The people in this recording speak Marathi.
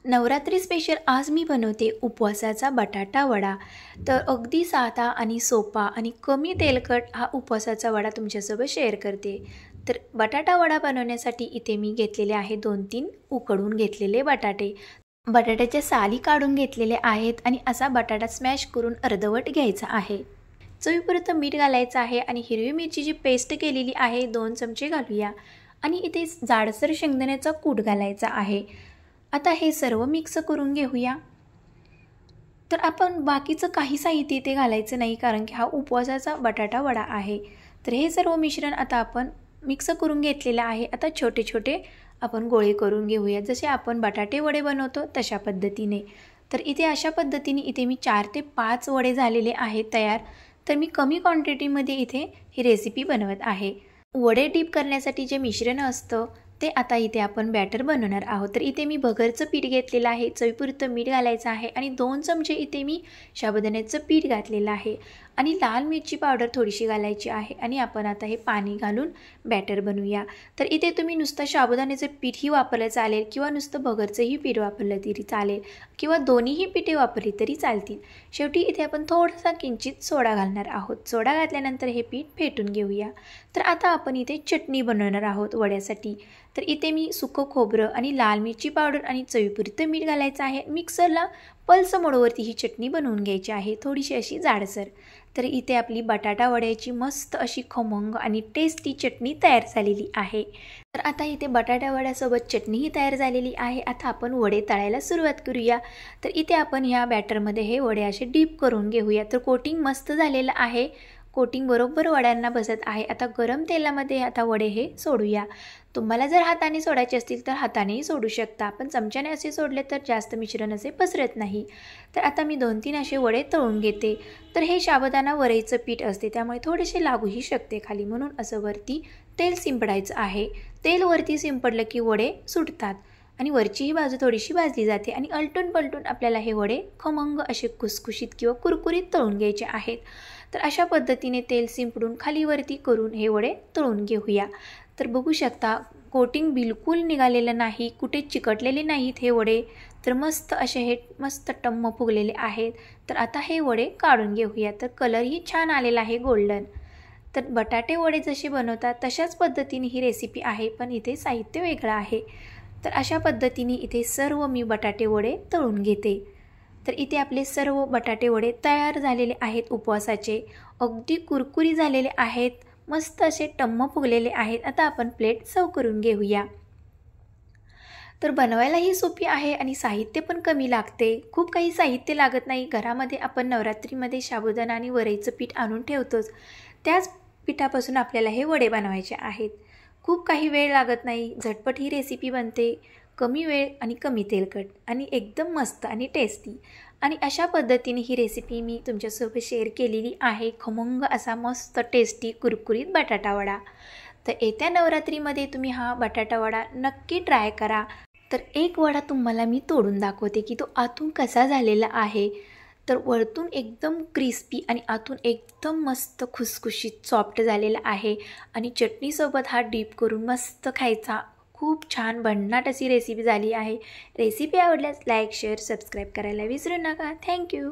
नवरात्री स्पेशल आज मी बनवते उपवासाचा बटाटा वडा। तर अगदी साधा आणि सोपा आणि कमी तेलकट हा उपवासाचा वडा तुमच्यासोबत शेअर करते। तर बटाटा वडा बनवण्यासाठी इथे मी घेतलेले आहे 2-3 उकडून घेतलेले बटाटे। बटाट्याच्या साली काढून घेतलेले आहेत आणि असा बटाटा स्मॅश करून अर्धवट घ्यायचा आहे। चवीपुरतं मीठ घालायचं आहे आणि हिरवी मिरचीची पेस्ट केलेली आहे 2 चमचे घालूया आणि इथे जाडसर शेंगदाण्याचा कूट घालायचा आहे। आता हे सर्व मिक्स करून घेऊया। तर आपण बाकीचं काही साहित्य इथे घालायचं नाही कारण की हा उपवासाचा बटाटा वडा आहे। तर हे सर्व मिश्रण आता आपण मिक्स करून घेतलेलं आहे। आता छोटे छोटे आपण गोळे करून घेऊया जसे आपण बटाटे वडे बनवतो तशा पद्धतीने। तर इथे अशा पद्धतीने इथे मी 4 ते 5 वडे झालेले आहेत तयार। तर मी कमी क्वांटिटीमध्ये इथे ही रेसिपी बनवत आहे। वडे डीप करण्यासाठी जे मिश्रण असतं ते आता इथे आपण बॅटर बनवणार आहोत। तर इथे मी भगरचं पीठ घेतलेलं आहे, चवीपुरतं मीठ घालायचं आहे आणि 2 चमचे इथे मी साबुदाण्याचं पीठ घातलेलं आहे आणि लाल मिरची पावडर थोडीशी घालायची आहे आणि आपण आता हे पाणी घालून बॅटर बनवूया। तर इथे तुम्ही नुसतं साबुदाण्याचं पीठही वापरलं चालेल किंवा नुसतं भगरचंही पीठ वापरलं तरी चालेल किंवा दोन्हीही पीठे वापरली तरी चालतील। शेवटी इथे आपण थोडासा किंचित सोडा घालणार आहोत। सोडा घातल्यानंतर हे पीठ फेटून घेऊया। तर आता आपण इथे चटणी बनवणार आहोत वड्यासाठी। तर इथे मी सुकं खोबरं आणि लाल मिरची पावडर आणि चवीपुरतं मीठ घालायचं आहे। मिक्सरला पल्स मोडवरती ही चटणी बनवून घ्यायची आहे, थोडीशी अशी जाडसर। तर इथे आपली बटाटा वड्याची मस्त अशी खमंग आणि टेस्टी चटणी तयार झालेली आहे। तर आता इथे बटाटा वड्यासोबत चटणीही तयार झालेली आहे। आता आपण वडे तळायला सुरुवात करूया। तर इथे आपण ह्या बॅटरमध्ये हे वडे असे डीप करून घेऊया। तर कोटिंग मस्त झालेलं आहे, कोटिंग बरोबर वड्यांना बसत आहे। आता गरम तेलामध्ये आता वडे हे सोडूया। तुम्हाला जर हाताने सोडायचे असतील तर हातानेही सोडू शकता, पण चमच्याने असे सोडले तर जास्त मिश्रण असे पसरत नाही। तर आता मी 2-3 असे वडे तळून घेते। तर हे साबुदाणा वरईचं पीठ असते त्यामुळे थोडेसे लागूही शकते खाली, म्हणून असं वरती तेल शिंपडायचं आहे। तेल वरती शिंपडलं की वडे सुटतात आणि वरचीही बाजू थोडीशी भाजली जाते आणि अलटून पलटून आपल्याला हे वडे खमंग असे खुसखुशीत किंवा कुरकुरीत तळून घ्यायचे आहेत। तर अशा पद्धतीने तेल शिंपडून खाली वरती करून हे वडे तळून घेऊया। तर बघू शकता कोटिंग बिलकुल निघालेलं नाही, कुठे चिकटलेले नाहीत हे वडे। तर मस्त असे हे मस्त टम्म फुगलेले आहेत। तर आता हे वडे काढून घेऊया। तर कलरही छान आलेला आहे गोल्डन। तर बटाटे वडे जसे बनवतात तशाच पद्धतीने ही रेसिपी आहे, पण इथे साहित्य वेगळं आहे। तर अशा पद्धतीने इथे सर्व मी बटाटे वडे तळून घेते। तर इथे आपले सर्व बटाटे वडे तयार झालेले आहेत उपवासाचे, अगदी कुरकुरी झालेले आहेत, मस्त असे टम्म फुगलेले आहेत। आता आपण प्लेट सर्व करून घेऊया। तर बनवायलाही सोपी आहे आणि साहित्य पण कमी लागते, खूप काही साहित्य लागत नाही। घरामध्ये आपण नवरात्रीमध्ये साबुदाणा आणि वरईचं पीठ आणून ठेवतोच, त्याच पिठापासून आपल्याला हे वडे बनवायचे आहेत। खूप काही वेळ लागत नाही, झटपट ही रेसिपी बनते, कमी वेळ आणि कमी तेलकट आणि एकदम मस्त आणि टेस्टी। आणि अशा पद्धतीने ही रेसिपी मी तुमच्यासोबत शेअर केलेली आहे, खमंग असा मस्त टेस्टी कुरकुरीत बटाटा वडा। तर येत्या नवरात्रीमध्ये तुम्ही हा बटाटा वडा नक्की ट्राय करा। तर एक वडा तुम्हाला मी तोडून दाखवते की तो आतून कसा झालेला आहे। तर वरतून एकदम क्रिस्पी आणि आतून एकदम मस्त खुसखुशीत सॉफ्ट झालेला आहे आणि चटणीसोबत हा डीप करून मस्त खायचा। खूप छान भन्नाट अशी रेसिपी झाली आहे। रेसिपी आवडल्यास लाईक, शेअर, सबस्क्राईब करायला विसरू नका। थँक्यू।